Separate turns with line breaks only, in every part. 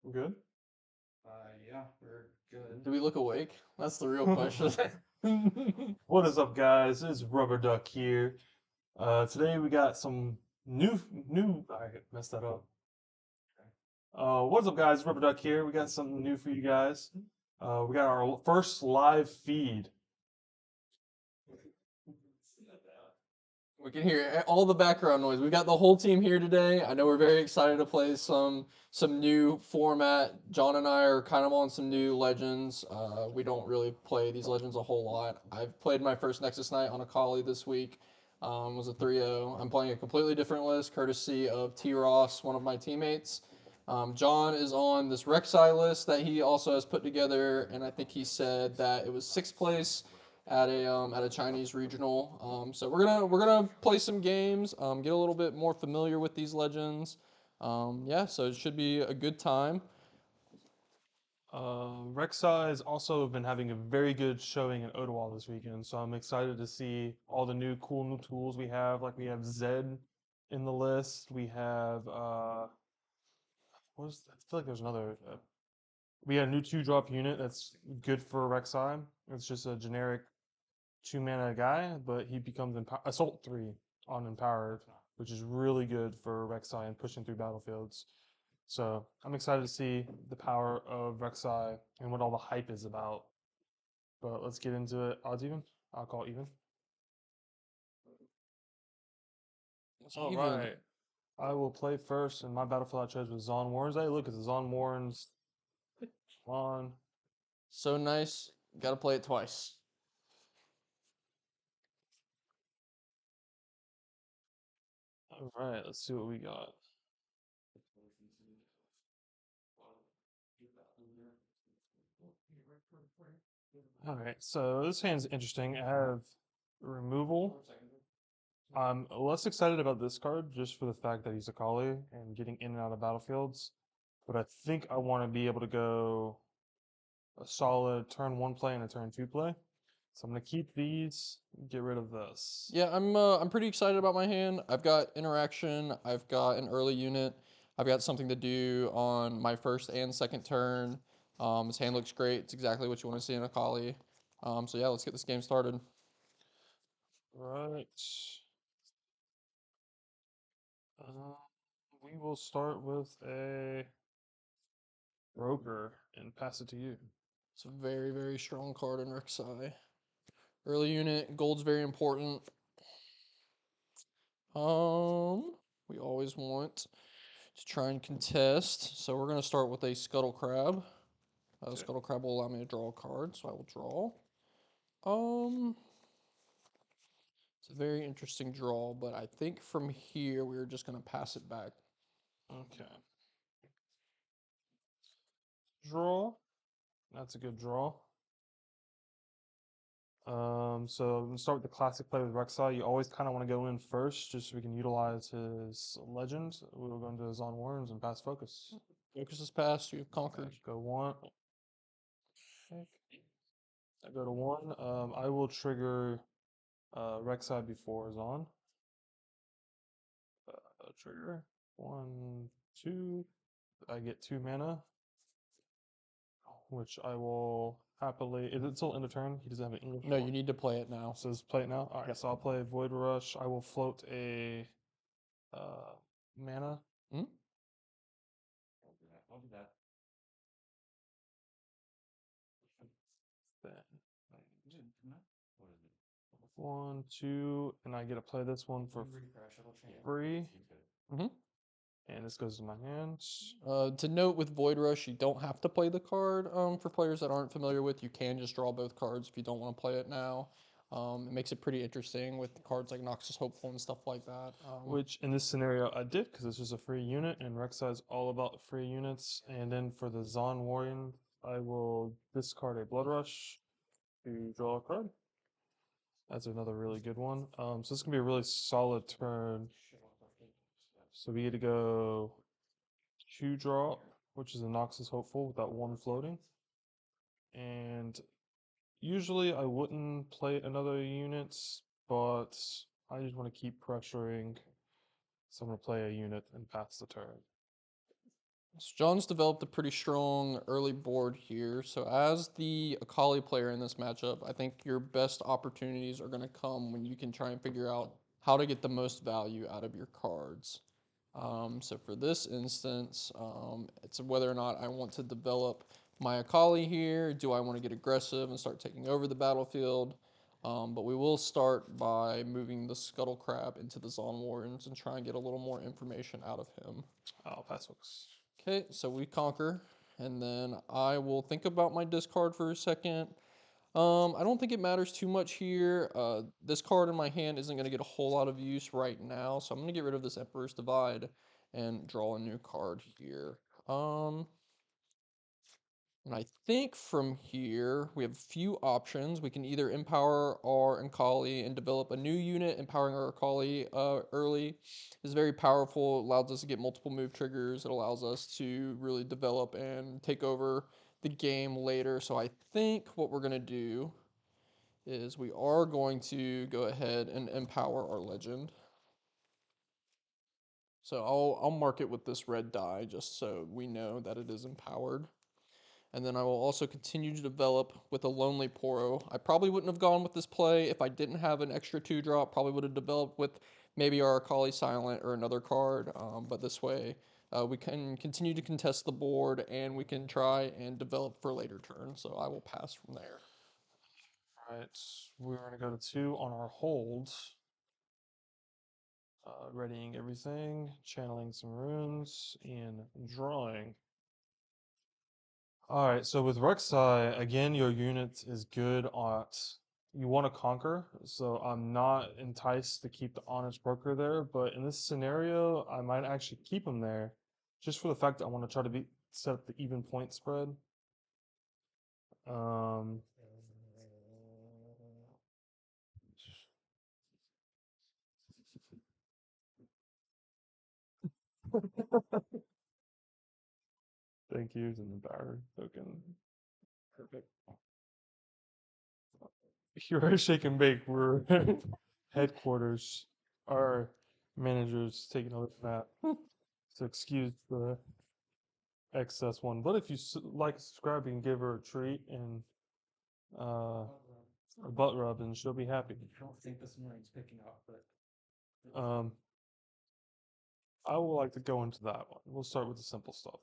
We're good?
Yeah, we're good.
Do we look awake? That's the real question.
What is up, guys? It's Rubber Duck here. Today we got some new. I messed that up. What's up, guys? Rubber Duck here. We got something new for you guys. We got our first live feed.
We can hear all the background noise. We've got the whole team here today. I know we're very excited to play some new format. John and I are kind of on some new legends. We don't really play these legends a whole lot. I've played my first Nexus Knight on Akali this week. Was a 3-0. I'm playing a completely different list, courtesy of T. Ross, one of my teammates. John is on this Rek'sai list that he also has put together, and I think he said that it was sixth place at a Chinese regional. So we're gonna play some games, get a little bit more familiar with these legends. Yeah, so it should be a good time.
Rek'Sai has also been having a very good showing in Ottawa this weekend, so I'm excited to see all the cool new tools we have. Like we have Zed in the list. We have I feel like there's another. We had a new 2-drop unit that's good for Rek'Sai. It's just a generic 2-mana guy, but he becomes Assault 3 on Empowered, which is really good for Rek'Sai and pushing through battlefields. So I'm excited to see the power of Rek'Sai and what all the hype is about. But let's get into it. Odds even? I'll call even. All
Even.
right. I will play first, and my battlefield I chose was Zon Warrens. Hey, look, it's the Zon Warrens. On.
So nice. Got to play it twice.
All right, let's see what we got. All right, so this hand's interesting. I have removal. I'm less excited about this card just for the fact that he's Akali and getting in and out of battlefields. But I think I want to be able to go a solid turn 1 play and a turn 2 play. So I'm going to keep these, get rid of this.
Yeah, I'm pretty excited about my hand. I've got interaction. I've got an early unit. I've got something to do on my first and second turn. This hand looks great. It's exactly what you want to see in Akali. So yeah, let's get this game started.
Right. Uh, we will start with a broker and pass it to you.
It's a very, very strong card in Rek'Sai. Early unit, gold's very important. We always want to try and contest. So we're gonna start with a Scuttle Crab.
Okay.
Scuttle Crab will allow me to draw a card, so I will draw. Um, it's a very interesting draw, but I think from here we're just gonna pass it back.
Okay. Draw. That's a good draw. So I'm gonna start with the classic play with Rek'Sai. You always kind of want to go in first, just so we can utilize his legend. We'll go into Zon Warrens and pass focus.
Focus is passed. You have conquered.
Go one. I go to one. I will trigger Rek'Sai before Zon. Trigger 1, 2. I get 2 mana, which I will happily. Is it still end of turn? He doesn't have an English.
No, you need to play it now.
So let's play it now. All right,
Yep.
so I'll play Void Rush. I will float a mana.
Hmm?
I'll do that.
Then
What is it?
1, 2, and I get to play this one for
Refresh, it'll change.
free.
Mm-hmm.
And this goes to my hands.
To note with Void Rush, you don't have to play the card. For players that aren't familiar with, you can just draw both cards if you don't want to play it now. It makes it pretty interesting with cards like Noxus Hopeful and stuff like that.
Which in this scenario I did because this was a free unit, and Rek'Sai is all about free units. And then for the Zon Warrior, I will discard a Blood Rush to draw a card. That's another really good one. So this is gonna be a really solid turn. So we get to go 2 draw, which is a Noxus Hopeful with that 1 floating. And usually I wouldn't play another unit, but I just want to keep pressuring. So I'm gonna play a unit and pass the turn.
So John's developed a pretty strong early board here. So as the Akali player in this matchup, I think your best opportunities are going to come when you can try and figure out how to get the most value out of your cards. So for this instance, it's whether or not I want to develop my Akali here. Do I want to get aggressive and start taking over the battlefield? But we will start by moving the Scuttle Crab into the Zon Warrens and try and get a little more information out of him.
I'll pass hooks.
Okay, so we conquer, and then I will think about my discard for a second. I don't think it matters too much here. This card in my hand isn't going to get a whole lot of use right now, so I'm going to get rid of this Emperor's Divide and draw a new card here. And I think from here we have a few options. We can either empower our Akali and develop a new unit. Empowering our Akali early is very powerful. It allows us to get multiple move triggers. It allows us to really develop and take over the game later. So I think what we're going to do is we are going to go ahead and empower our legend. So I'll mark it with this red die just so we know that it is empowered. And then I will also continue to develop with a Lonely Poro. I probably wouldn't have gone with this play if I didn't have an extra 2-drop. Probably would have developed with maybe our Akali Silent or another card. But this way we can continue to contest the board and we can try and develop for later turns. So I will pass from there.
Alright, we're gonna go to 2 on our hold. Readying everything, channeling some runes, and drawing. Alright, so with Rek'sai, again, your unit is good at. You want to conquer, so I'm not enticed to keep the Honest Broker there, but in this scenario, I might actually keep him there, just for the fact that I want to try to set up the even point spread. Um, Thank you, and the Bower token. Perfect. You're shake and bake. We're headquarters. Our manager's taking a look at that. So excuse the excess one. But if you like subscribe, you can give her a treat and uh, a butt rub, and she'll be happy.
I don't think this morning's picking up, but
Um, I would like to go into that one. We'll start with the simple stuff.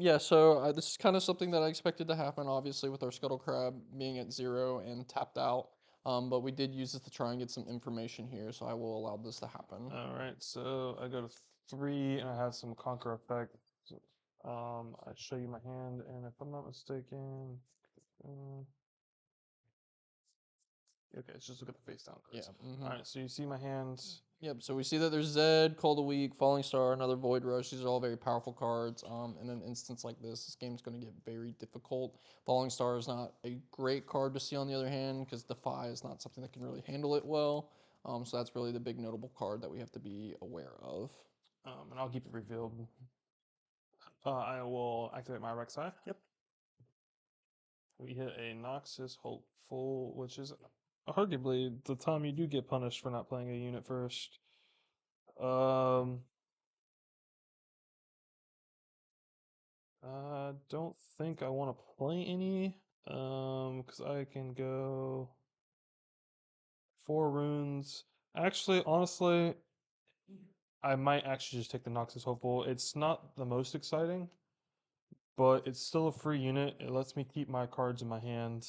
Yeah, so this is kind of something that I expected to happen, obviously, with our Scuttle Crab being at 0 and tapped out. But we did use this to try and get some information here, so I will allow this to happen.
All right, so I go to 3, and I have some conquer effect. I show you my hand, and if I'm not mistaken, okay, let's just look at the face down cards.
Yeah.
All right, so you see my hand.
Yep, so we see that there's Zed, Call the Weak, Falling Star, another Void Rush. These are all very powerful cards. In an instance like this game's going to get very difficult. Falling Star is not a great card to see on the other hand, because Defy is not something that can really handle it well. So that's really the big notable card that we have to be aware of.
And I'll keep it revealed. I will activate my Rek'sai.
Yep.
We hit a Noxus Hopeful, which is arguably the time you do get punished for not playing a unit first. I don't think I want to play any. Because I can go 4 runes. Actually, honestly, I might actually just take the Noxus Hopeful. It's not the most exciting, but it's still a free unit. It lets me keep my cards in my hand.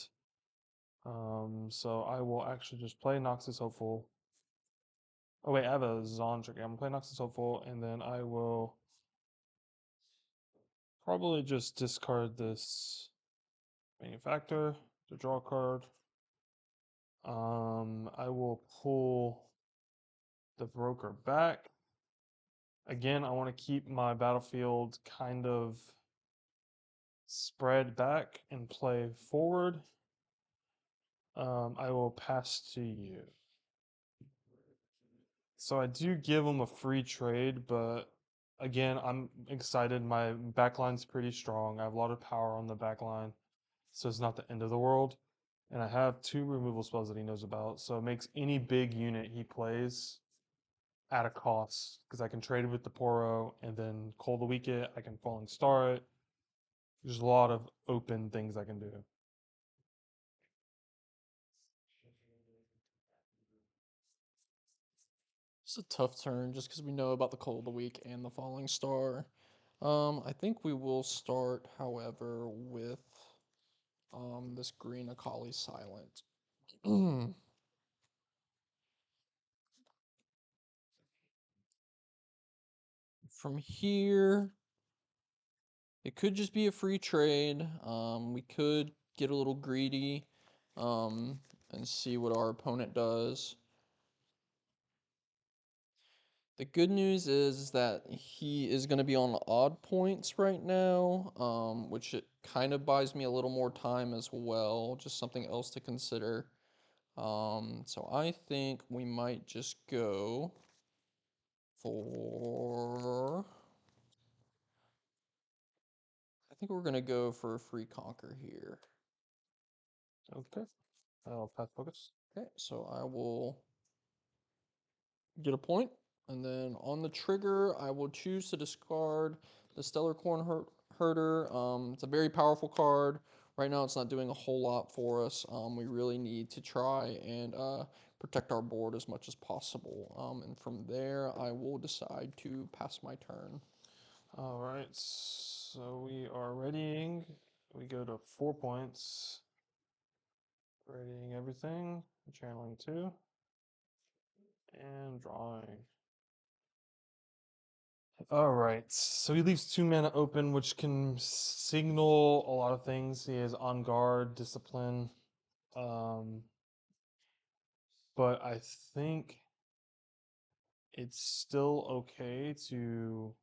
So I will actually just play Noxus Hopeful. Oh wait, I have a Zon trick. I'm gonna play Noxus Hopeful, and then I will probably just discard this Manufactor to draw a card. I will pull the Broker back. Again, I want to keep my battlefield kind of spread back and play forward. I will pass to you. So I do give them a free trade, but again, I'm excited. My backline's pretty strong. I have a lot of power on the backline, so it's not the end of the world. And I have 2 removal spells that he knows about, so it makes any big unit he plays at a cost because I can trade it with the Poro and then Cold the Week it. I can Falling Star it. There's a lot of open things I can do.
It's a tough turn just because we know about the Cold of the Week and the Falling Star. I think we will start, however, with this green Akali Silent. From here, it could just be a free trade. We could get a little greedy and see what our opponent does. The good news is that he is going to be on odd points right now, which it kind of buys me a little more time as well. Just something else to consider. So I think we might just go for. I think we're going to go for a free conquer here.
Okay. I'll pass focus.
Okay, so I will get a point, and then on the trigger, I will choose to discard the Stellar Corn Herder. It's a very powerful card. Right now, it's not doing a whole lot for us. We really need to try and protect our board as much as possible. And from there, I will decide to pass my turn.
All right. So we are readying. We go to 4 points. Readying everything. Channeling 2. And drawing. All right, so he leaves 2 mana open, which can signal a lot of things. He has on guard, discipline, but I think it's still okay to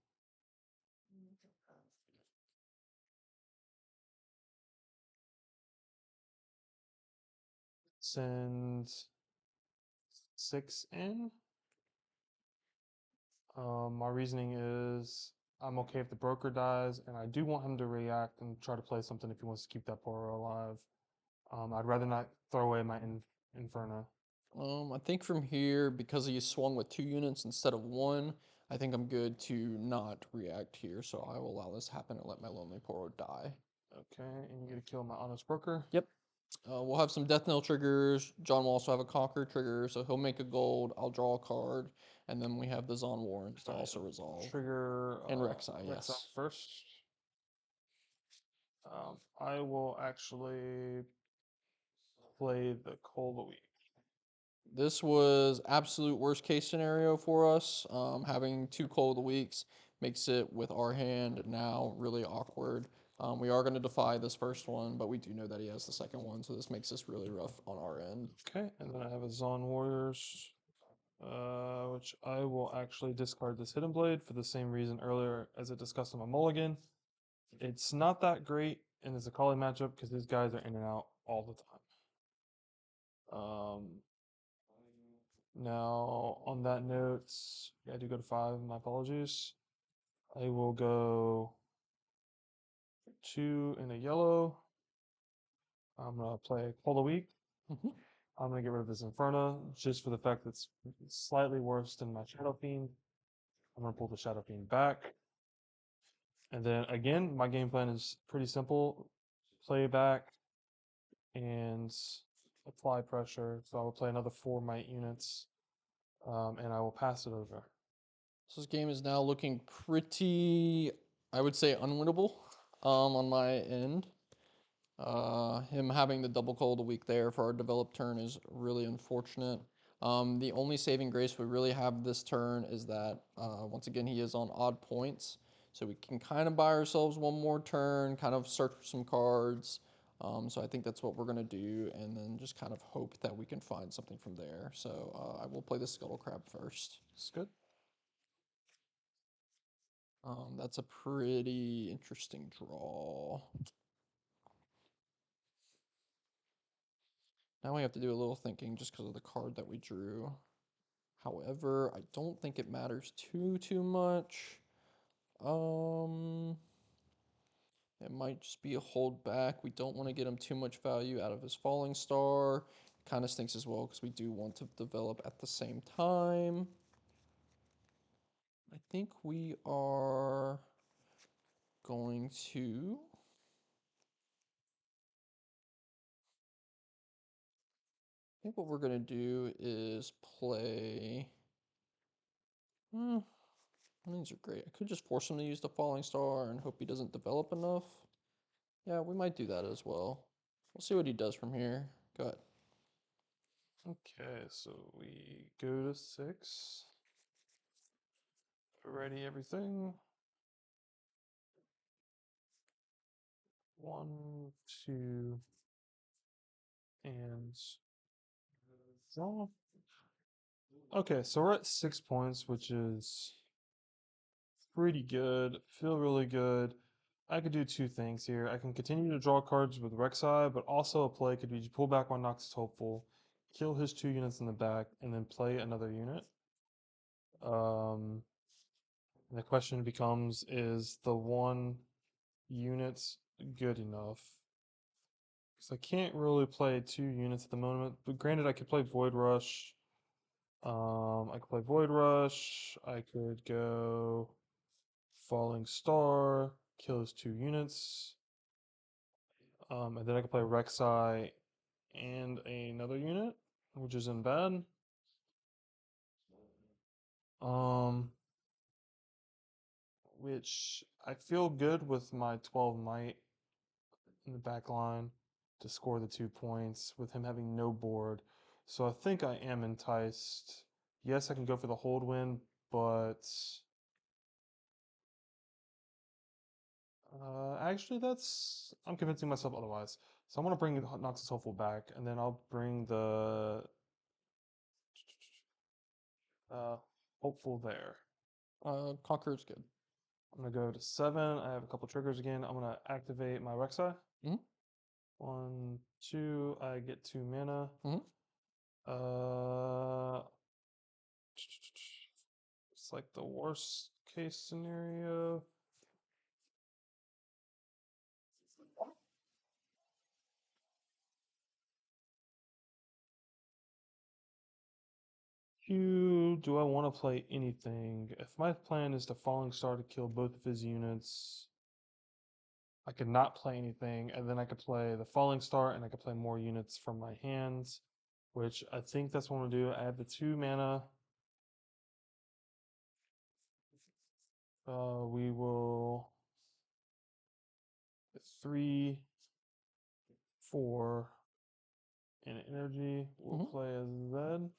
send 6 in. My reasoning is I'm okay if the broker dies, and I do want him to react and try to play something if he wants to keep that Poro alive. I'd rather not throw away my Inferno.
I think from here, because he swung with 2 units instead of 1, I think I'm good to not react here, so I will allow this to happen and let my Lonely Poro die.
Okay, and you get to kill my Honest Broker.
Yep. We'll have some Death Knell triggers. John will also have a Conquer trigger, so he'll make a gold. I'll draw a card, and then we have the Zon Warrants to also resolve.
Trigger
And Rek'sai, yes.
first. I will actually play the Cold of the Week.
This was absolute worst case scenario for us. Having 2 Cold of the Weeks makes it with our hand now really awkward. We are going to defy this first one, but we do know that he has the second one, so this makes this really rough on our end.
Okay, and then I have a Zon Warriors, which I will actually discard this Hidden Blade for the same reason earlier as I discussed on my Mulligan. It's not that great in this Akali matchup because these guys are in and out all the time. Now, on that note, yeah, I do go to 5, my apologies. I will go 2 in a yellow. I'm going to play Cold of the Week.
Mhm.
I'm going to get rid of this Inferno just for the fact that it's slightly worse than my Shadow Fiend. I'm going to pull the Shadow Fiend back. And then again, my game plan is pretty simple. Play back and apply pressure. So I will play another 4 Might units and I will pass it over.
So this game is now looking pretty, I would say, unwinnable on my end. Him having the double Cold of the Week there for our developed turn is really unfortunate. The only saving grace we really have this turn is that, once again, he is on odd points. So we can kind of buy ourselves one more turn, kind of search for some cards. So I think that's what we're going to do, and then just kind of hope that we can find something from there. So I will play the Scuttle Crab first.
It's good.
That's a pretty interesting draw. Now we have to do a little thinking just because of the card that we drew. However, I don't think it matters too much. It might just be a hold back. We don't want to get him too much value out of his Falling Star. Kind of stinks as well because we do want to develop at the same time. think we are going to. I think what we're gonna do is play. These are great. I could just force him to use the falling star and hope he doesn't develop enough. Yeah, we might do that as well. We'll see what he does from here. Go ahead.
Okay, so we go to 6. Ready everything. 1, 2, and draw. Okay, so we're at 6 points, which is pretty good. Feel really good. I could do two things here. I can continue to draw cards with Rek'sai, but also a play could be to pull back one Noxus Hopeful, kill his 2 units in the back, and then play another unit. And the question becomes, is the 1 unit good enough? Because I can't really play 2 units at the moment, but granted I could play Void Rush. I could play Void Rush, I could go Falling Star, kill his 2 units. And then I could play Rek'Sai and another unit, which isn't bad. Um, which I feel good with my 12 might in the back line to score the 2 points with him having no board. So I think I am enticed. Yes, I can go for the hold win, but actually I'm convincing myself otherwise. So I'm gonna bring Noxus Hopeful back, and then I'll bring the uh, Hopeful there.
Conquer is good.
I'm gonna go to 7. I have a couple triggers again. I'm gonna activate my Rek'Sai.
Mhm.
1, 2. I get 2 mana.
Mhm.
Uh, it's like the worst case scenario. Do I want to play anything? If my plan is to Falling Star to kill both of his units, I could not play anything, and then I could play the Falling Star, and I could play more units from my hands, which I think that's what I'm gonna do. I have the 2 mana. We will 3, 4, and energy. We'll
Mhm.
play as Zed.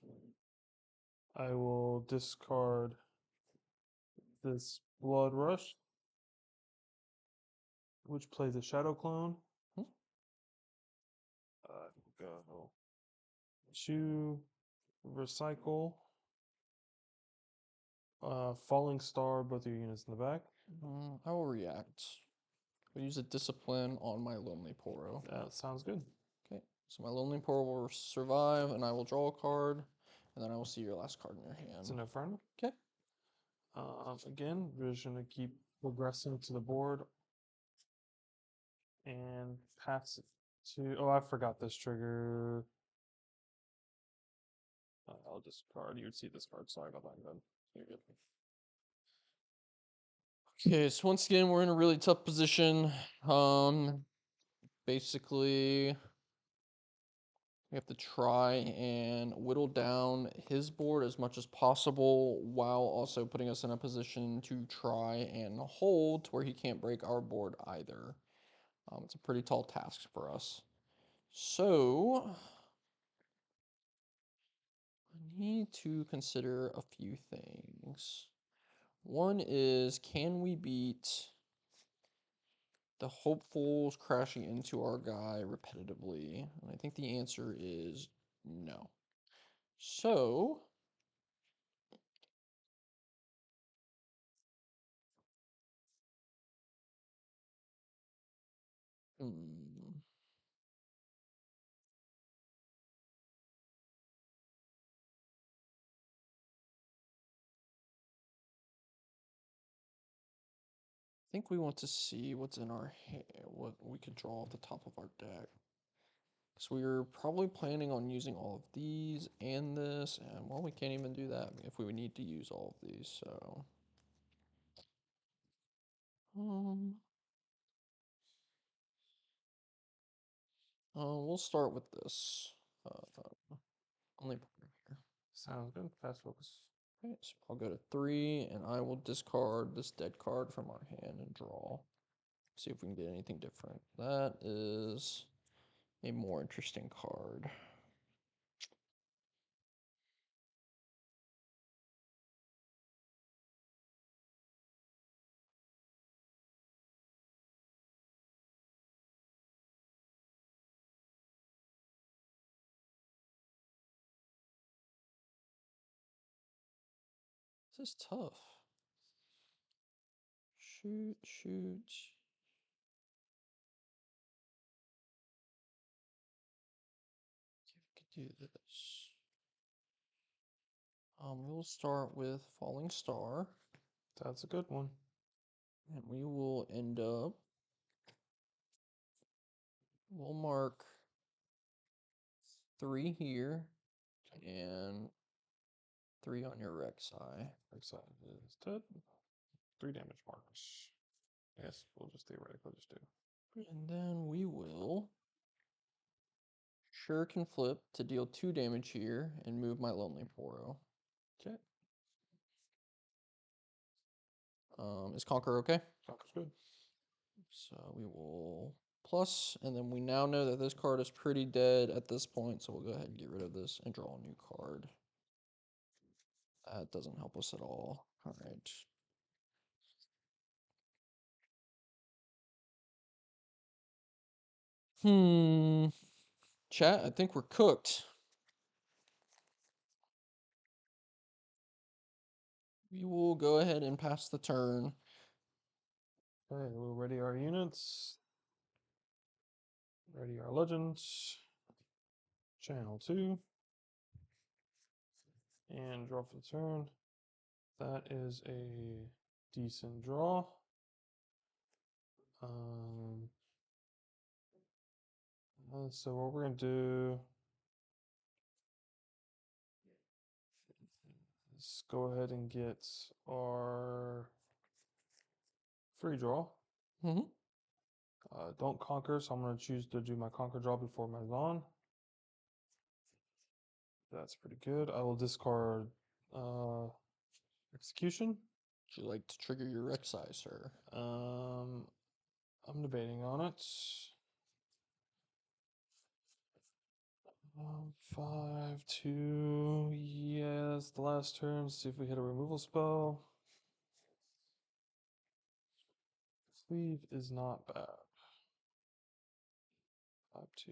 I will discard this Blood Rush, which plays a Shadow Clone.
Mhm.
Go to recycle. Falling Star, both your units in the back.
I will react. I'll use a discipline on my Lonely Poro.
That sounds good.
Okay, so my Lonely Poro will survive, and I will draw a card, and then I will see your last card in your
It's
hand.
an Inferno.
Okay.
Again, we're just gonna keep progressing to the board and pass it to. Oh, I forgot this trigger. I'll discard. You would see this card. Sorry about that. Then you're good.
Okay, so once again, we're in a really tough position. Basically, we have to try and whittle down his board as much as possible while also putting us in a position to try and hold to where he can't break our board either. It's a pretty tall task for us. So, I need to consider a few things. One is, can we beat the hopefuls crashing into our guy repetitively? And I think the answer is no. So, hmm, I think we want to see what's in our hand, what we can draw off the top of our deck. So we are probably planning on using all of these and this, and well, we can't even do that if we would need to use all of these, so. We'll start with this. Only partner here.
Sounds good. Fast focus.
Okay, so I'll go to 3, and I will discard this dead card from our hand and draw. See if we can get anything different. That is a more interesting card. This is tough. Shoot, shoot. See if we could do this. We'll start with Falling Star,
That's a good one.
and we will end up. We'll mark 3 here and 3 on your Rek'sai.
Rek'Sai is dead. 3 damage marks. Yes, we'll just theoretically just do.
And then we will Shuriken Flip to deal 2 damage here and move my Lonely Poro.
Okay.
Is Conquer okay?
Conquer's good.
So we will plus, and then we now know that this card is pretty dead at this point, so we'll go ahead and get rid of this and draw a new card. That doesn't help us at all. All right. Chat, I think we're cooked. We will go ahead and pass the turn.
Okay, we'll ready our units. Ready our legends. Channel 2. And draw for the turn. That is a decent draw. So what we're gonna do is go ahead and get our free draw.
Mm-hmm.
Don't conquer, so I'm gonna choose to do my conquer draw before my Zon. That's pretty good. I will discard execution.
Would you like to trigger your Rek'Sai, sir?
I'm debating on it. 5, 2. Yeah, that's the last turn. See if we hit a removal spell. Sleeve is not bad. 5, 2.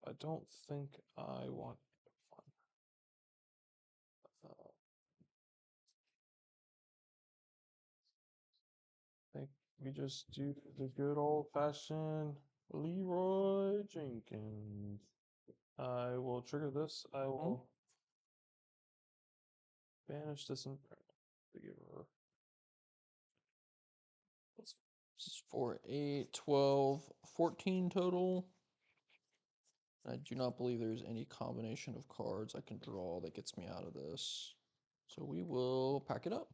I don't think I want fun. I think we just do the good old fashioned Leroy Jenkins. I will trigger this. I will banish this and to give her.
This is 4, 8, 12, 14 total. I do not believe there's any combination of cards I can draw that gets me out of this. So we will pack it up.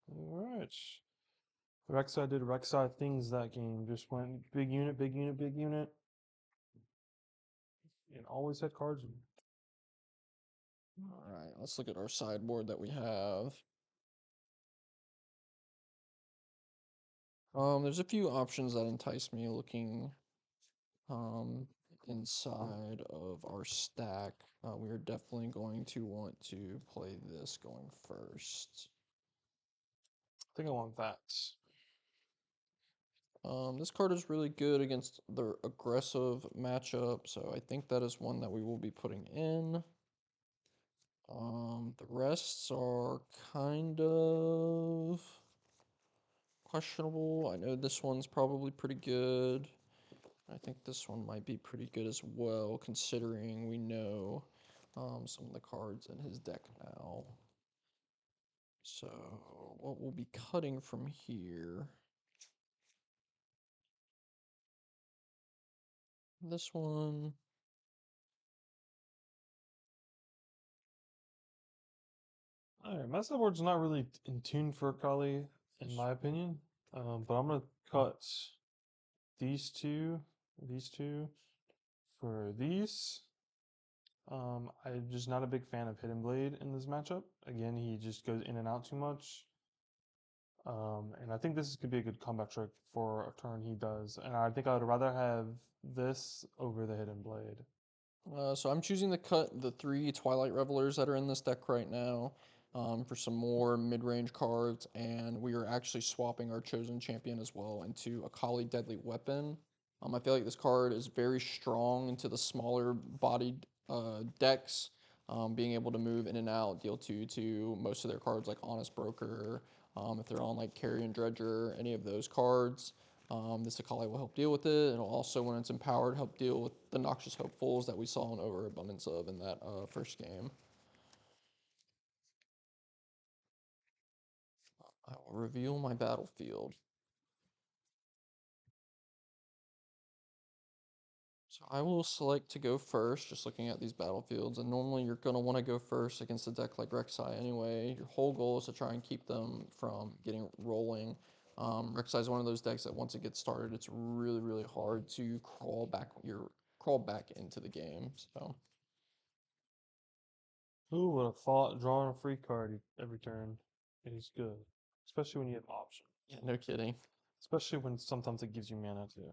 Alright. Rek'Sai did Rek'Sai things that game. Just went big unit, big unit, big unit. And always had cards.
All right, let's look at our sideboard that we have. There's a few options that entice me looking inside of our stack. We are definitely going to want to play this going first.
I think I want that.
This card is really good against the aggressive matchup, so I think that is one that we will be putting in. The rests are kind of questionable. I know this one's probably pretty good. I think this one might be pretty good as well, considering we know some of the cards in his deck now. So what we'll be cutting from here. This one.
Alright, my sideboard's not really in tune for Akali, in my opinion. But I'm gonna cut these two for these. I'm just not a big fan of Hidden Blade in this matchup. Again, he just goes in and out too much. And I think this could be a good comeback trick for a turn he does. And I think I would rather have this over the Hidden Blade.
So I'm choosing to cut the 3 Twilight Revelers that are in this deck right now for some more mid-range cards, and we are actually swapping our chosen champion as well into Akali Deadly Weapon. I feel like this card is very strong into the smaller bodied decks, being able to move in and out, deal 2 to most of their cards like Honest Broker, if they're on like Carrion Dredger, any of those cards. This Akali will help deal with it. It'll also, when it's empowered, help deal with the Noxious Hopefuls that we saw an overabundance of in that first game. I will reveal my battlefield. So I will select to go first, just looking at these battlefields. And normally you're going to want to go first against a deck like Rek'Sai anyway. Your whole goal is to try and keep them from getting rolling. Rek'Sai is one of those decks that once it gets started, it's really, really hard to crawl back into the game. So
Who would have thought drawing a free card every turn is good? Especially when you have option.
yeah, no kidding.
Especially when sometimes it gives you mana too.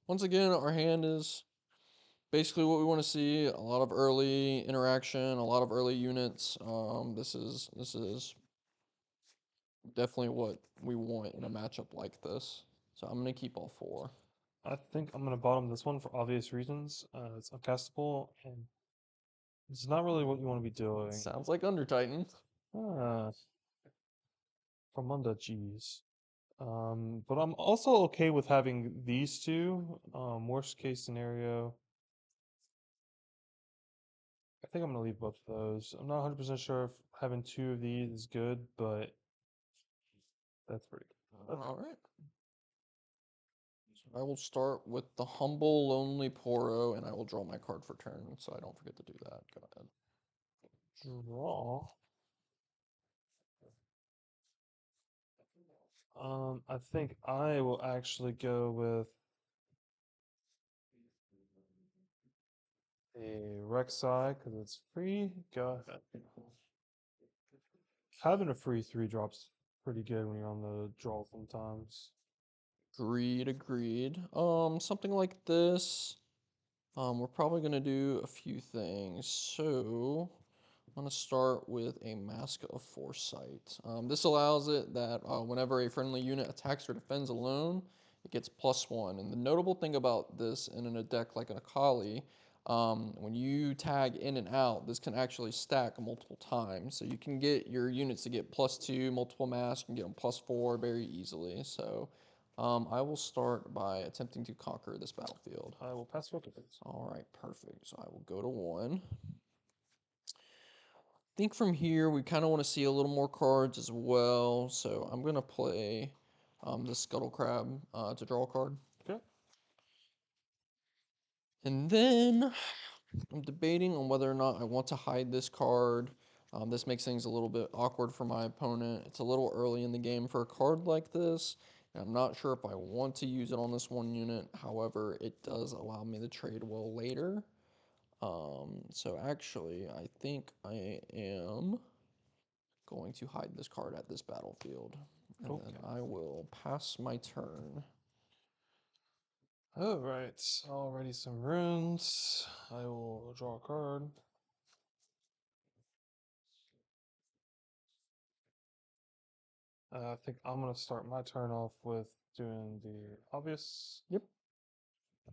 Once again, our hand is basically what we want to see. A lot of early interaction, a lot of early units. This is definitely what we want in a matchup like this. So I'm gonna keep all 4.
I think I'm gonna bottom this one for obvious reasons. It's uncastable and it's not really what you want to be doing.
Sounds like Under Titan.
Ah, Ramunda, jeez. But I'm also okay with having these two. Worst case scenario, I think I'm gonna leave both of those. I'm not 100% sure if having 2 of these is good, but that's pretty good.
All right. So I will start with the humble, lonely Poro, and I will draw my card for turn, so I don't forget to do that. Go ahead.
Draw. I think I will actually go with a Rek'Sai because it's free. Go ahead. Having a free 3 drops pretty good when you're on the draw sometimes.
Agreed. Something like this. We're probably gonna do a few things. So I'm gonna start with a Mask of Foresight. This allows it that whenever a friendly unit attacks or defends alone, it gets +1. And the notable thing about this in a deck like an Akali, when you tag in and out, this can actually stack multiple times. So you can get your units to get +2, multiple mass, you can get them +4 very easily. So I will start by attempting to conquer this battlefield.
I will pass filter.
All right, perfect. So I will go to 1. Think from here we kind of want to see a little more cards as well. So I'm going to play the Scuttle Crab to draw a card.
Okay.
And then I'm debating on whether or not I want to hide this card. This makes things a little bit awkward for my opponent. It's a little early in the game for a card like this. And I'm not sure if I want to use it on this one unit. However, it does allow me to trade well later. So actually, I think I am going to hide this card at this battlefield. And then I will pass my turn.
Alright, already some runes. I will draw a card. I think I'm gonna start my turn off with doing the obvious.
Yep.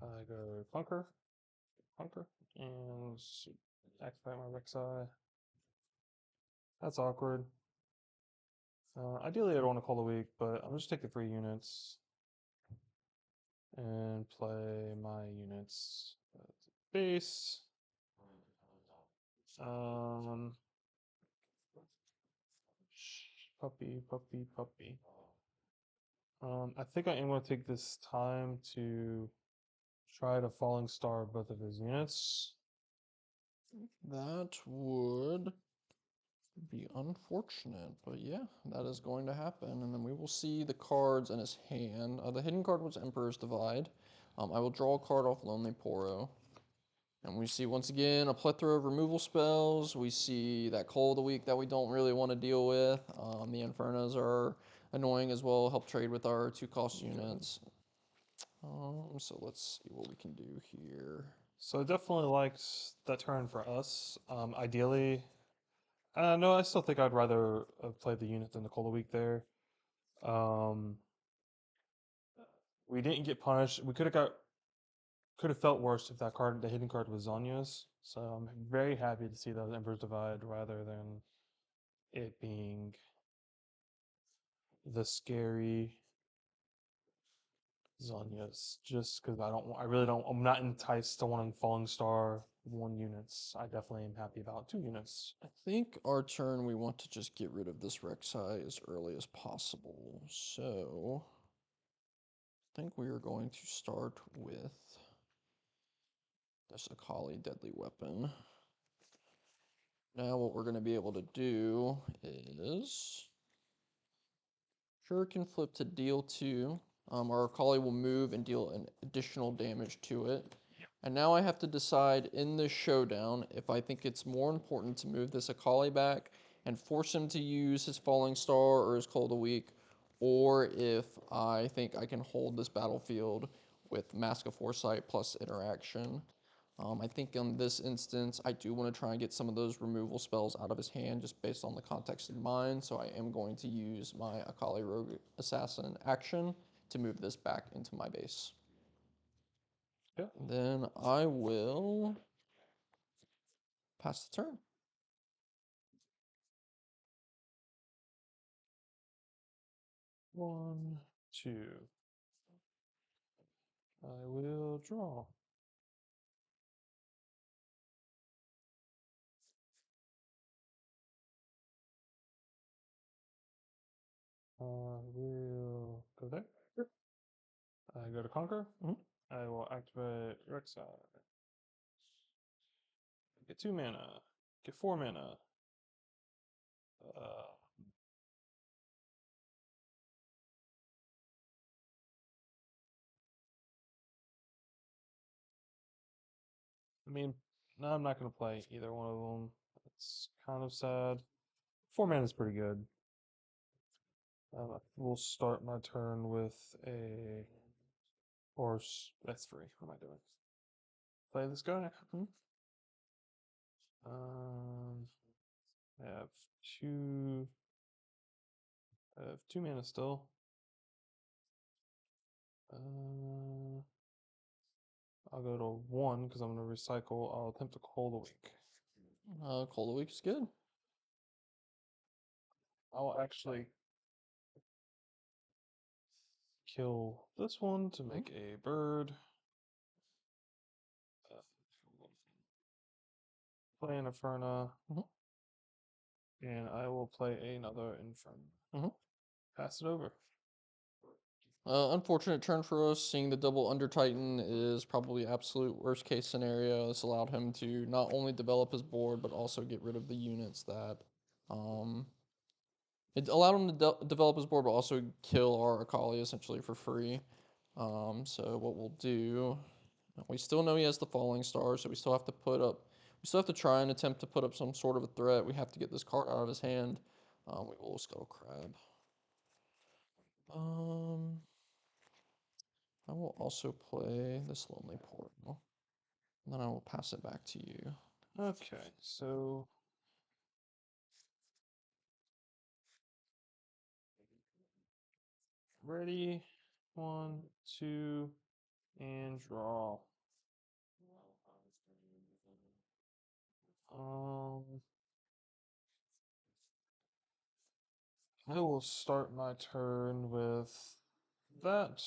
I go Conquer, and activate my Rek'Sai. That's awkward. Ideally, I don't want to call the weak, but I'm just taking 3 units and play my units as base. Puppy. I think I am going to take this time to try to Falling Star both of his units.
That would Be unfortunate, but yeah, that is going to happen. And then we will see the cards in his hand. The hidden card was Emperor's Divide. I will draw a card off Lonely Poro. And we see once again a plethora of removal spells. We see that Call of the Week that we don't really want to deal with. The Infernos are annoying as well, help trade with our 2-cost units. So let's see what we can do here.
So I definitely liked that turn for us. Ideally, no, I still think I'd rather have played the unit than the Cold Week there. Um, we didn't get punished. We could have felt worse if that card, the hidden card, was Zonya's. So I'm very happy to see that was Emperor's Divide rather than it being the scary Zonya's. Just because I really don't, I'm not enticed to one Falling Star 1 units. I definitely am happy about 2 units.
I think our turn we want to just get rid of this Rek'sai as early as possible. So I think we are going to start with this Akali deadly weapon. Now what we're going to be able to do is Shuriken flip to deal 2. Our Akali will move and deal an additional damage to it. And now I have to decide in this showdown if I think it's more important to move this Akali back and force him to use his Falling Star or his Call of the Week, or if I think I can hold this battlefield with Mask of Foresight plus interaction. I think in this instance, I do want to try and get some of those removal spells out of his hand just based on the context in mind, so I am going to use my Akali Rogue Assassin action to move this back into my base.
Yeah.
Then I will pass the turn.
One, two. I will draw. I will go there. I go to Conquer.
Mhm.
I will activate Rek'Sai. Get 2 mana. Get 4 mana. Uh, I mean, no, I'm not going to play either one of them. It's kind of sad. 4 mana is pretty good. We'll start my turn with a horse. That's free. What am I doing? Play this guy. Um, I have 2. I have 2 mana still. I'll go to 1 because I'm going to recycle. I'll attempt to Call the Week.
Call the Week is good.
I'll actually kill this one to make a bird. Uh, play an Inferno. And I will play another Inferno. Pass it over.
Unfortunate turn for us. Seeing the double Under Titan is probably absolute worst case scenario. This allowed him to not only develop his board, but also get rid of the units that. It allowed him to develop his board, but also kill our Akali essentially for free. So what we'll do, we still know he has the Falling Star, so we still have to we still have to try and attempt to put up some sort of a threat. We have to get this card out of his hand. We will Scuttle Crab. I will also play this Lonely Portal. And then I will pass it back to you.
Okay, so ready, 1, 2, and draw. I will start my turn with that.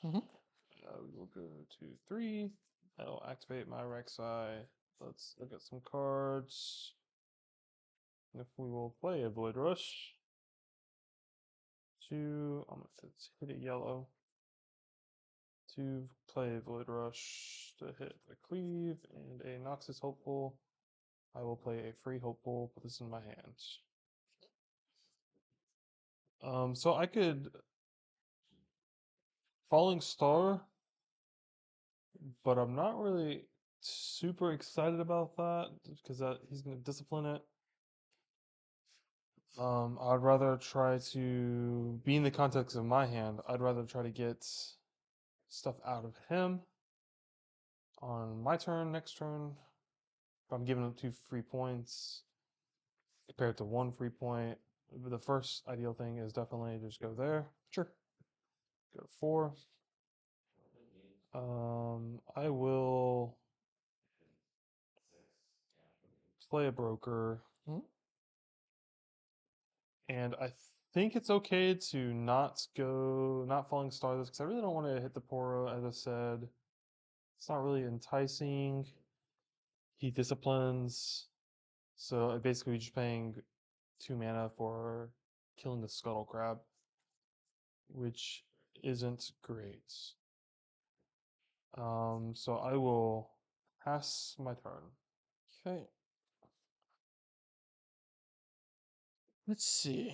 We will go to 3. I'll activate my Rek'Sai. Let's look at some cards. If we will play a Void Rush. 2, I'm gonna hit a yellow. To play Void Rush to hit a Cleave and a Noxus Hopeful. I will play a free Hopeful, put this in my hand. So I could Falling Star, but I'm not really super excited about that because he's gonna discipline it. I'd rather try to be in the context of my hand. I'd rather try to get stuff out of him on my turn, next turn. If I'm giving him 2 free points compared to 1 free point, the first ideal thing is definitely just go there.
Sure.
Go to 4. I will play a broker,
Mhm.
and I think it's okay to not Falling Star this because I really don't want to hit the Poro. As I said, it's not really enticing. He disciplines, so basically just paying 2 mana for killing the Scuttle Crab, which isn't great. So I will pass my turn.
Okay. Let's see.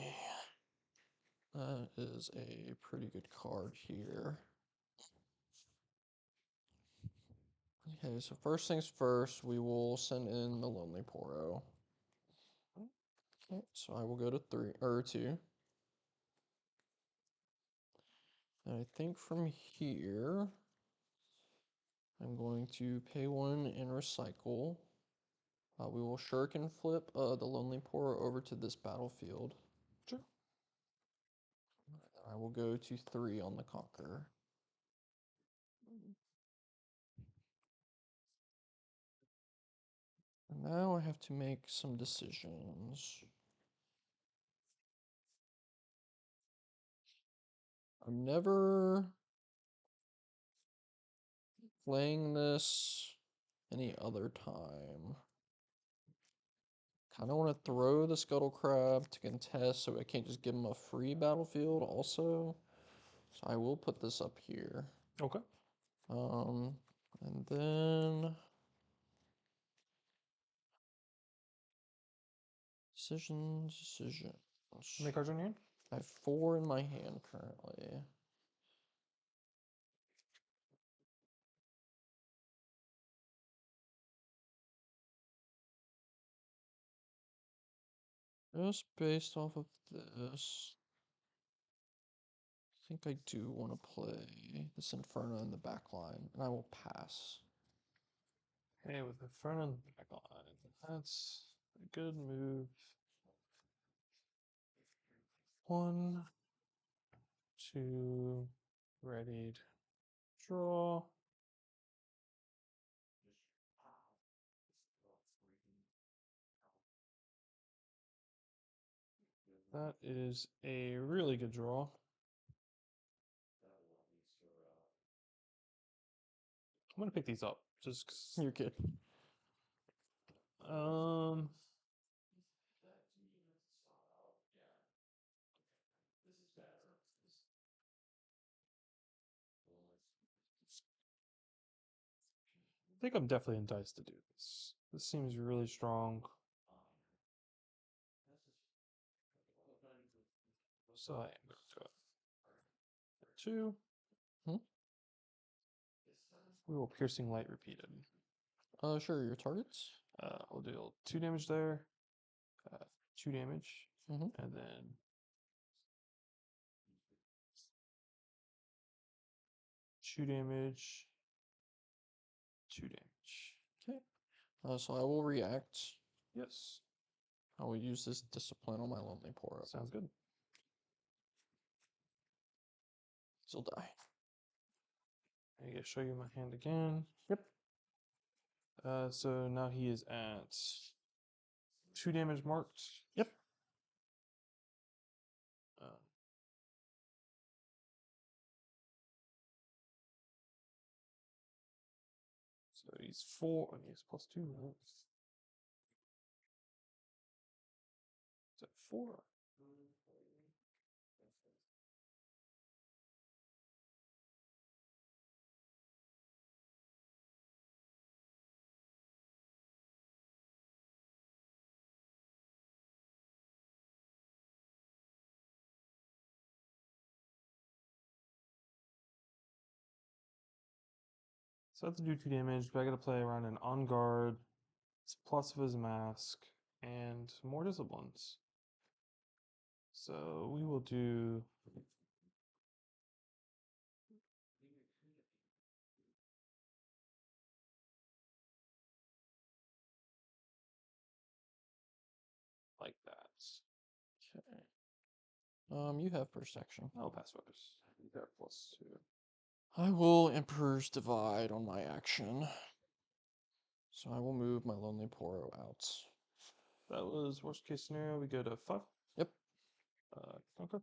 That is a pretty good card here. Okay, so first things first, we will send in the Lonely Poro. Okay, so I will go to 3 or 2. And I think from here, I'm going to pay 1 and recycle. We will shuriken flip the Lonely Poro over to this battlefield.
Sure.
I will go to 3 on the Conqueror. And now I have to make some decisions. I'm never playing this any other time. Kind of want to throw the Scuttle Crab to contest so I can't just give him a free battlefield also. So I will put this up here.
Okay.
And then decisions.
How many cards are in your hand?
I have 4 in my hand currently. Just based off of this, I think I do want to play this Inferno in the back line, and I will pass.
Okay, with the front and back line. That's a good move. 1, 2, ready to draw. That is a really good draw. I'm gonna pick these up just 'cause,
You're good.
um I think I'm definitely enticed to do this. This seems really strong. So I am going to do it. 2.
Hmm?
We will piercing light repeated.
Sure, your targets?
We'll deal 2 damage there, 2 damage,
Mm-hmm.
and then 2 damage, 2 damage.
Okay. So I will react.
Yes,
I will use this discipline on my Lonely Poro.
sounds good.
He'll die.
I gotta show you my hand again.
Yep.
So now he is at 2 damage marked.
Yep.
Uh, so he's 4, and he's +2. Right? Is that 4? So I have to do 2 damage, but I gotta play around an on guard, it's plus of his mask, and more disciplines. So we will do like that.
Okay. You have first action.
I'll pass focus. There, +2.
I will Emperor's Divide on my action. So I will move my Lonely Poro out.
That was worst case scenario. We go to 5.
Yep.
Okay.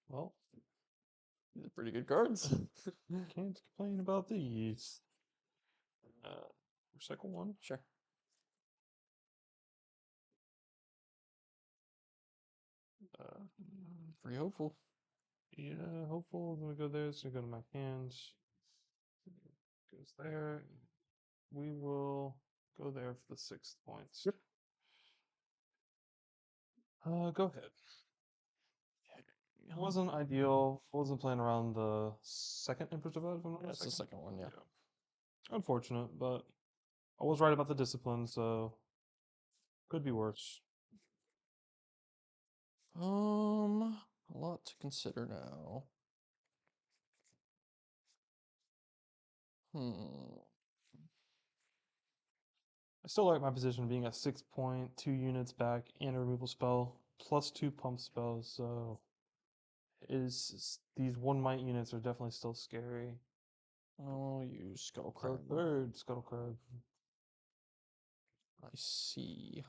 Well,
These are pretty good cards.
can't complain about these. Recycle 1.
Sure. Pretty hopeful.
Yeah, hopeful. Then we go there. It's gonna go to my hands. Goes there. We will go there for the 6th points.
Yep.
Go ahead. It wasn't ideal. Wasn't playing around the second Emperor's Divide, if I'm not
That's the
mistaken.
second one, yeah.
Unfortunate, but I was right about the discipline, so could be worse.
A lot to consider now.
I still like my position being at 6 point, 2 units back, and a removal spell, plus 2 pump spells, so these 1 might units are definitely still scary.
I'll use Scuttle
So
Crab.
third Scuttle Crab.
I see.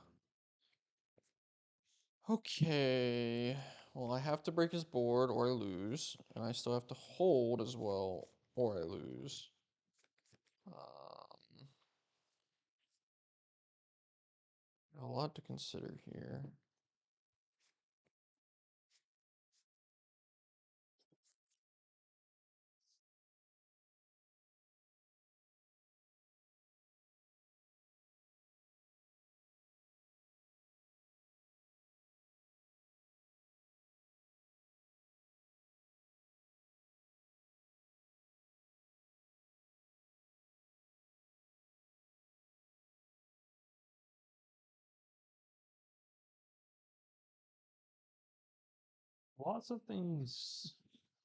Okay. Well, I have to break his board or I lose. And I still have to hold as well or I lose. A lot to consider here.
Lots of things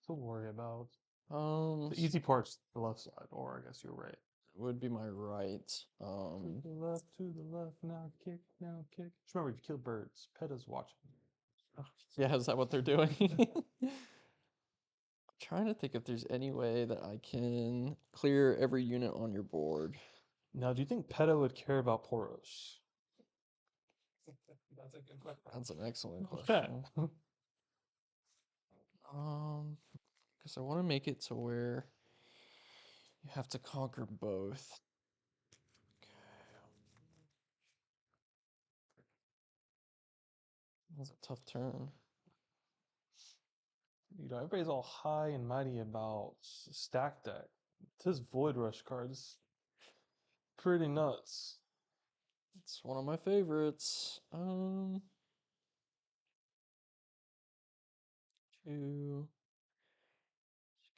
to worry about.
The
The easy part's the left side, or I guess you're right.
would be my right.
To the left, now kick, now kick. Just remember, if you kill birds, PETA's watching.
Yeah, is that what they're doing? I'm trying to think if there's any way that I can clear every unit on your board.
Now, do you think PETA would care about Poros?
That's a good question.
That's an excellent
Okay.
question. Because I want to make it to where you have to conquer both. That's a tough turn.
Everybody's all high and mighty about stack deck. This Void Rush card is pretty nuts.
It's one of my favorites. Two.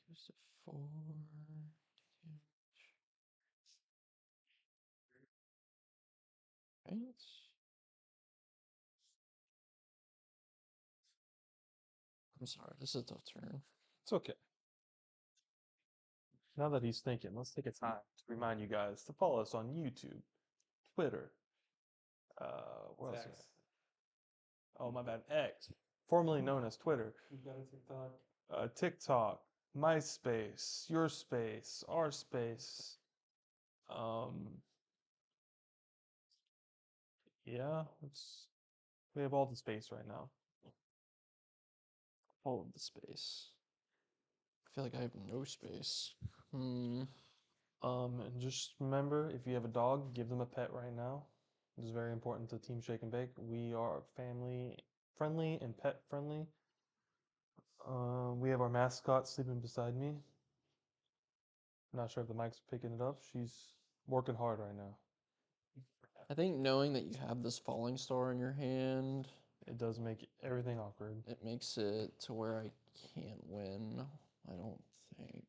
Goes to 4. Right? I'm sorry, this is a tough turn.
It's okay. Now that he's thinking, let's take a time to remind you guys to follow us on YouTube, Twitter. Where else?
X.
Oh, my bad. X, formerly known as Twitter.
We've got a TikTok.
TikTok, MySpace, Your Space, Our Space. Yeah, we have all the space right now.
All of the space. I feel like I have no space.
And just remember, if you have a dog, give them a pet right now. This is very important to Team Shake and Bake. We are family friendly and pet friendly. We have our mascot sleeping beside me. Not sure if the mic's picking it up. She's working hard right now.
I think knowing that you have this falling star in your hand,
It does make everything awkward.
it makes it to where I can't win. I don't think.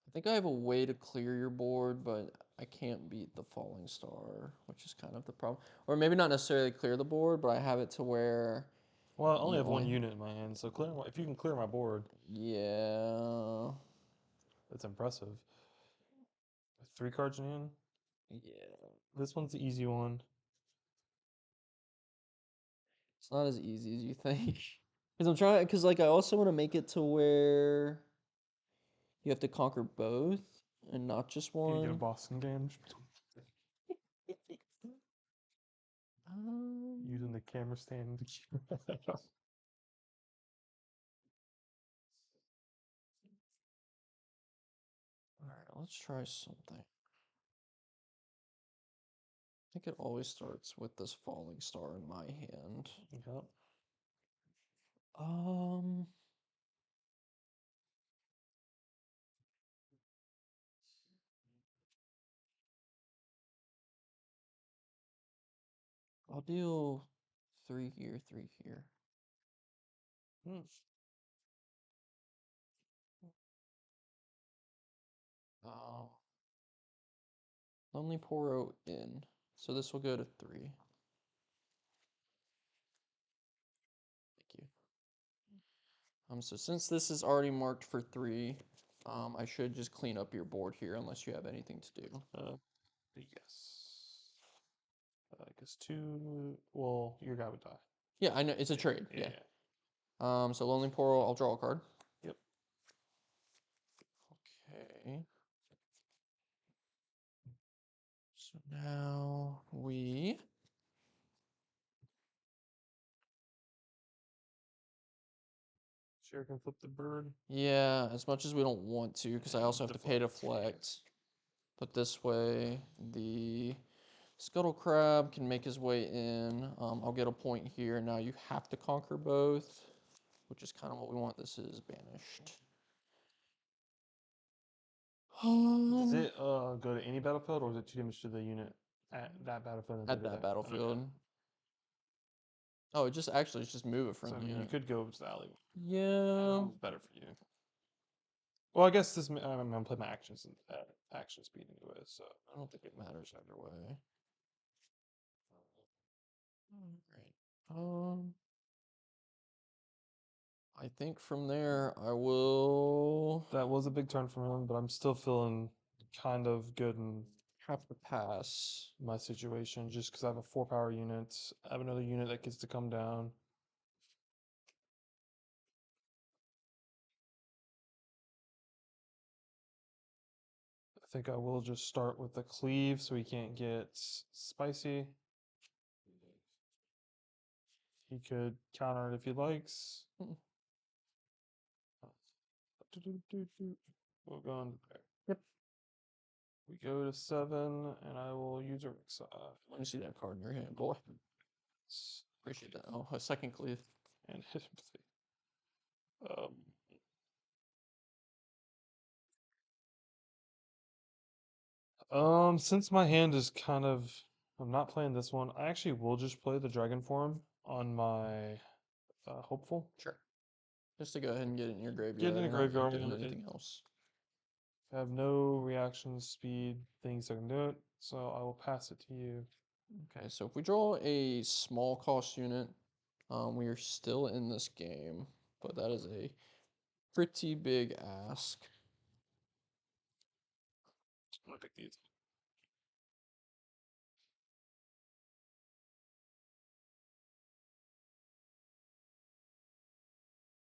I think I have a way to clear your board, but I can't beat the falling star, which is kind of the problem. Or maybe not necessarily clear the board, but I have it to where
Well, I only
you
have one
only.
unit in my hand, so if you can clear my board,
Yeah.
that's impressive. With 3 cards in hand,
Yeah.
this one's the easy one.
It's not as easy as you think. Because I'm trying, because like I also want to make it to where you have to conquer both and not just
You get a
one.
Boston damage
Um,
using the camera stand.
all right, let's try something. I think it always starts with this falling star in my hand.
Yep.
Um, I'll do 3 here, 3 here.
Hmm.
Oh, Lonely Poro in. So this will go to 3. Thank you. So since this is already marked for 3, I should just clean up your board here unless you have anything to do.
Yes. Because 2. Well, your guy would die.
Yeah, I know it's a trade.
Yeah.
Yeah. So Lonely Poro, I'll draw a card.
Yep.
Okay. So now we.
Sure can flip the bird.
Yeah, as much as we don't want to, because I also have to pay to
Deflect, yeah.
flex. But this way, the Scuttle Crab can make his way in. I'll get a point here. Now you have to conquer both, which is kind of what we want. This is banished.
Does it go to any battlefield, or is it 2 damage to the unit at that battlefield and
At
put it
that
there?
battlefield. Oh, it just actually it's just move a
So I
friendly
mean, you
unit.
could go to the alley.
Yeah.
It's better for you. Well, I guess this. I'm gonna play my actions at action speed anyway, so
I don't think it matters either way. Great. I think from there I will
that was a big turn for him. But I'm still feeling kind of good in
have to pass.
my situation just because I have a 4 power unit. I have another unit that gets to come down. I think I will just start with the cleave so he can't get spicy. He could counter it if he likes.
Mm.
We'll go into there.
Yep.
We go to 7, and I will use a Rek'sai.
Let me see that card in your hand, boy. Appreciate that. Oh, a second cleave.
And hit him. Since my hand is kind of, I'm not playing this one. I actually will just play the Dragon Form on my hopeful.
Sure. Just to go ahead and get it in your graveyard.
Get in the
You're not
graveyard.
doing anything else.
I have no reaction speed things that can do it, so I will pass it to you.
Okay, so if we draw a small cost unit, we are still in this game, but that is a pretty big ask.
I'm gonna pick these.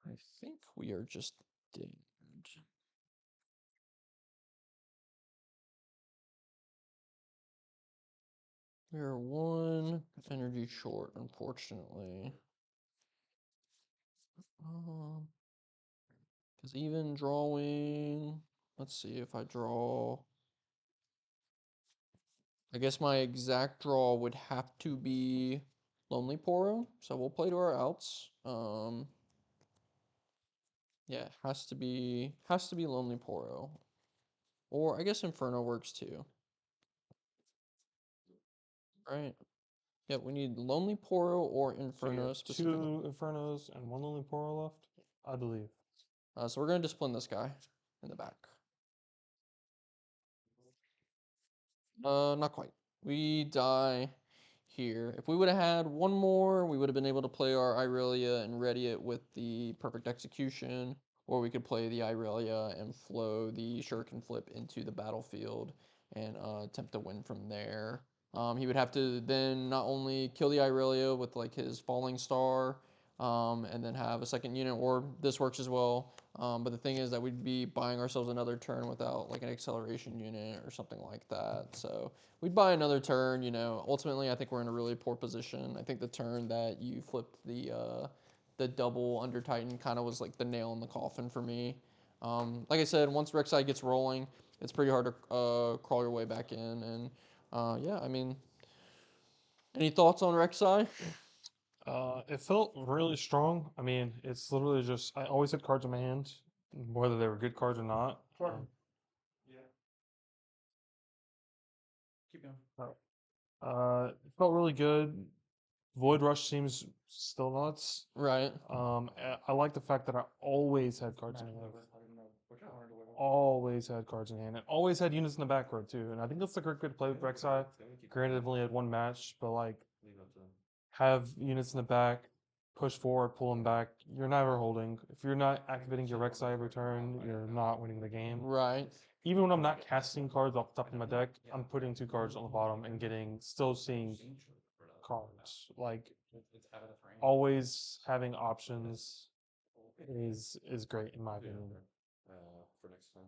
I think we are just dead. We are 1 energy short, unfortunately. Because even drawing, let's see if I draw. I guess my exact draw would have to be Lonely Poro, so we'll play to our outs. Yeah, it has to be Lonely Poro. Or I guess Inferno works too. Right? Yeah, we need Lonely Poro or
So you
Inferno
have
specifically.
2 Infernos and 1 Lonely Poro left, I believe.
So we're going to discipline this guy in the back. Not quite. We die here. If we would have had one more, we would have been able to play our Irelia and ready it with the perfect execution, or we could play the Irelia and flow the Shuriken Flip into the battlefield and attempt to win from there. He would have to then not only kill the Irelia with like his falling star, and then have a second unit, or this works as well. But the thing is that we'd be buying ourselves another turn without like an acceleration unit or something like that. So we'd buy another turn. Ultimately, I think we're in a really poor position. I think the turn that you flipped the double under Titan kind of was like the nail in the coffin for me. Like I said, once Rek'Sai gets rolling, it's pretty hard to crawl your way back in. And yeah, I mean, any thoughts on Rek'Sai?
It felt really strong. I mean, it's literally just I always had cards in my hand, whether they were good cards or not.
Yeah. Keep going.
It felt really good. Void Rush seems still nuts.
Right.
I like the fact that I always had cards in hand. Always had cards in hand, and always had units in the back row too. And I think that's the correct way to play with Rek'Sai. Granted, I've only had one match, but like have units in the back, push forward, pull them back. You're never holding. If you're not activating your Rek'Sai every turn, you're not winning the game.
Right.
Even when I'm not casting cards off the top of my deck, I'm putting 2 cards on the bottom and still seeing cards. Like always having options is great in my opinion.
For next time.